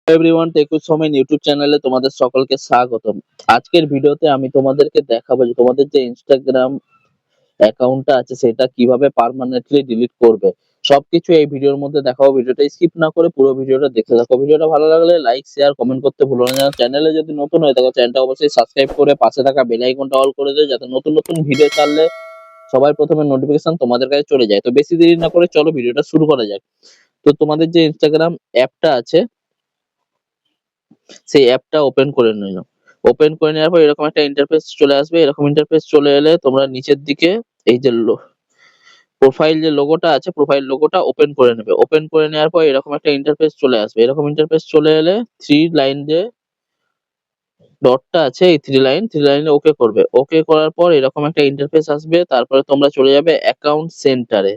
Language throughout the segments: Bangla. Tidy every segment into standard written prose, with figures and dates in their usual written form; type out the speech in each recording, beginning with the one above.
এভরিওয়ান, টেকুর সময় ইউটিউব চ্যানেলে তোমাদের সকলকে স্বাগতম। আজকের ভিডিওতে আমি তোমাদেরকে দেখাবো যে তোমাদের যে ইনস্টাগ্রাম অ্যাকাউন্টটা আছে সেটা কিভাবে পার্মানেন্টলি ডিলিট করবে। সবকিছু এই ভিডিওর মধ্যে দেখাবো। ভিডিওটা স্কিপ না করে পুরো ভিডিওটা দেখতে থাকো। ভিডিওটা ভালো লাগলে লাইক, শেয়ার, কমেন্ট করতে ভুলো না। চ্যানেলে যদি নতুন হয়ে থাকো চ্যানেলটা অবশ্যই সাবস্ক্রাইব করে পাশে থাকা বেল আইকনটা অল করে দিও, যাতে নতুন নতুন ভিডিও ছাড়লে সবার প্রথমে নোটিফিকেশন তোমাদের কাছে চলে যায়। তো বেশি দেরি না করে চলো ভিডিওটা শুরু করা যাক। তো তোমাদের যে ইনস্টাগ্রাম অ্যাপটা আছে সেই অ্যাপটা ওপেন করে নিলাম। ওপেন করে নেওয়ার পর এরকম একটা ইন্টারফেস চলে আসবে। এরকম ইন্টারফেস চলে এলে তোমরা নিচের দিকে এই যে প্রোফাইল যে লোগোটা আছে, প্রোফাইল লোগোটা ওপেন করে নেবে। ওপেন করে নেওয়ার পর এরকম একটা ইন্টারফেস চলে আসবে। এরকম ইন্টারফেস চলে এলে থ্রি লাইন যে ডটটা আছে, এই থ্রি লাইনে ওকে করবে। ওকে করার পর এরকম একটা ইন্টারফেস আসবে। তারপরে তোমরা চলে যাবে অ্যাকাউন্ট সেন্টারে।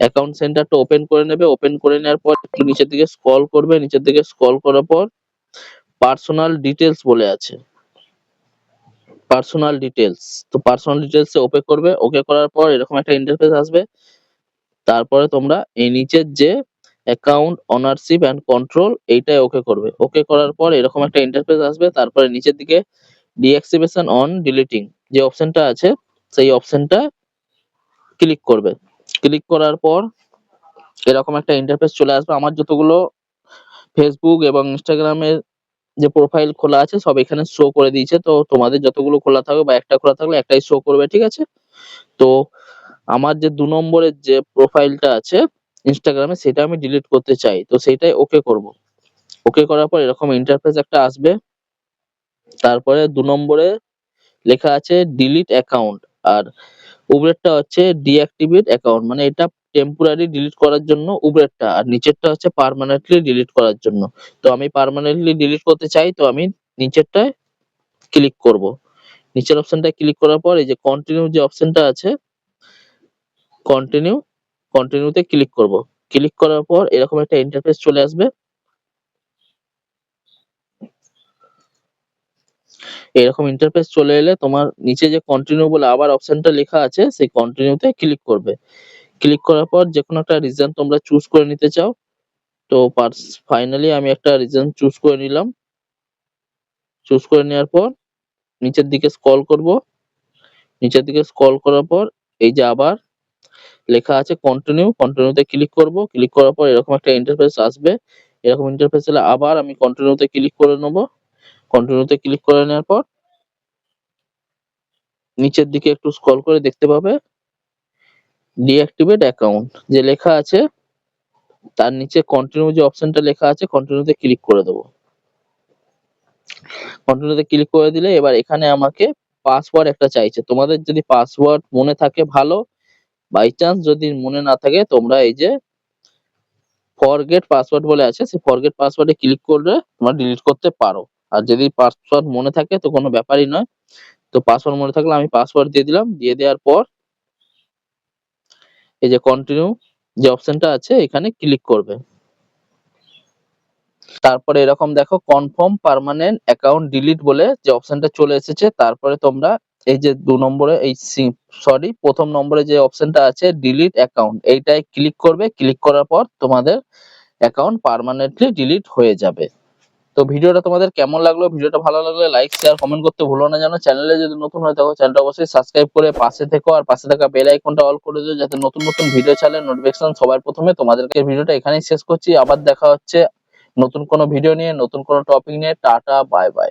অ্যাকাউন্ট সেন্টারটা ওপেন করে নেবে। ওপেন করে নেওয়ার পর একটু নিচের দিকে স্ক্রল করবে। নিচের দিকে স্ক্রল করার পর পার্সোনাল ডিটেলস বলে আছে, পার্সোনাল ডিটেলস। তো পার্সোনাল ডিটেলস এ ওকে করবে। ওকে করার পর এরকম একটা ইন্টারফেস আসবে। তারপরে তোমরা এই নিচের যে অ্যাকাউন্ট ওনারশিপ এন্ড কন্ট্রোল এইটাই ওকে করবে। ওকে করার পর এরকম একটা ইন্টারফেস আসবে। তারপরে নিচের দিকে ডিঅ্যাক্টিভেশন অন ডিলিটিং যে অপশনটা আছে সেই অপশনটা ক্লিক করবে। ক্লিক করার পর এরকম একটা ইন্টারফেস চলে আসবে। আমার যতগুলো ফেসবুক এবং ইনস্টাগ্রামের যে প্রোফাইল খোলা আছে সব এখানে শো করে দিয়েছে। তো তোমাদের যতগুলো খোলা থাকবে বা একটা খোলা থাকলে একটাই শো করবে, ঠিক আছে? তো আমার যে ২ নম্বরের যে প্রোফাইলটা আছে ইনস্টাগ্রামে সেটা আমি ডিলিট করতে চাই। তো সেইটাই ওকে করব। ওকে করার পর এরকম ইন্টারফেস একটা আসবে। তারপরে ২ নম্বরে লেখা আছে ডিলিট অ্যাকাউন্ট, আর উপরেরটা হচ্ছে ডিঅ্যাক্টিভেট অ্যাকাউন্ট, মানে এটা টেম্পোরারি ডিলিট করার জন্য উপরেরটা, আর নিচেরটা হচ্ছে পার্মানেন্টলি ডিলিট করার জন্য। তো আমি পার্মানেন্টলি ডিলিট করতে চাই, তো আমি নিচেরটায় ক্লিক করব। নিচের অপশনটায় ক্লিক করার পর এই যে কন্টিনিউ যে অপশনটা আছে, কন্টিনিউ কন্টিনিউতে ক্লিক করব। ক্লিক করার পর এরকম একটা ইন্টারফেস চলে আসবে। এরকম ইন্টারফেস চলে এলে তোমার নিচে যে কন্টিনিউ বলে আবার অপশনটা লেখা আছে সেই কন্টিনিউতে ক্লিক করবে। ক্লিক করার পর যে কোনো একটা রিজন তোমরা চুজ করে নিতে চাও। তো ফাইনালি আমি একটা রিজন চুজ করে নিলাম। চুজ করে নেওয়ার পর নিচের দিকে স্ক্রল করব। নিচের দিকে স্ক্রল করার পর এই যে আবার লেখা আছে কন্টিনিউতে ক্লিক করব। ক্লিক করার পর এরকম একটা ইন্টারফেস আসবে। এরকম ইন্টারফেস এলে আবার আমি কন্টিনিউতে ক্লিক করে নেব। কন্টিনিউতে ক্লিক করে নেওয়ার পর নিচের দিকে একটু স্ক্রল করে দেখতে পাবে ডিঅ্যাক্টিভেট অ্যাকাউন্ট যে লেখা আছে, তার নিচে কন্টিনিউ যে অপশনটা লেখা আছে কন্টিনিউতে ক্লিক করে দেব। কন্টিনিউতে ক্লিক করে দিলে এবার এখানে আমাকে পাসওয়ার্ড একটা চাইছে। তোমাদের যদি পাসওয়ার্ড মনে থাকে ভালো, বাই চান্স যদি মনে না থাকে তোমরা এই যে ফরগেট পাসওয়ার্ড বলে আছে সেই ফরগেট পাসওয়ার্ডে ক্লিক করলে তোমরা ডিলিট করতে পারো। আর যদি পাসওয়ার্ড মনে থাকে তো কোনো ব্যাপারই নয়। তো পাসওয়ার্ড মনে থাকলে আমি পাসওয়ার্ড দিয়ে দিলাম। দিয়ে দেওয়ার পর এই যে কন্টিনিউ যে অপশনটা আছে এখানে ক্লিক করবে। তারপরে এরকম দেখো কনফার্ম পার্মানেন্ট অ্যাকাউন্ট ডিলিট বলে যে অপশনটা চলে এসেছে। তারপরে তোমরা এই যে ২ নম্বরে প্রথম নম্বরে যে অপশনটা আছে ডিলিট অ্যাকাউন্ট এইটায় ক্লিক করবে। ক্লিক করার পর তোমাদের অ্যাকাউন্ট পার্মানেন্টলি ডিলিট হয়ে যাবে। তো ভিডিওটা তোমাদের কেমন লাগলো? ভিডিওটা ভালো লাগলে লাইক, শেয়ার, কমেন্ট করতে ভুলো না যেন। চ্যানেলে যদি নতুন হয়ে থাকো চ্যানেলটা অবশ্যই সাবস্ক্রাইব করে পাশে থেকো, আর পাশে থাকা বেল আইকনটা অল করে দিও, যাতে নতুন নতুন ভিডিও ছাড়লে নোটিফিকেশন সবার প্রথমে তোমাদেরকে। ভিডিওটা এখানেই শেষ করছি। আবার দেখা হচ্ছে নতুন কোনো ভিডিও নিয়ে, নতুন কোনো টপিক নিয়ে। Tata, bye bye.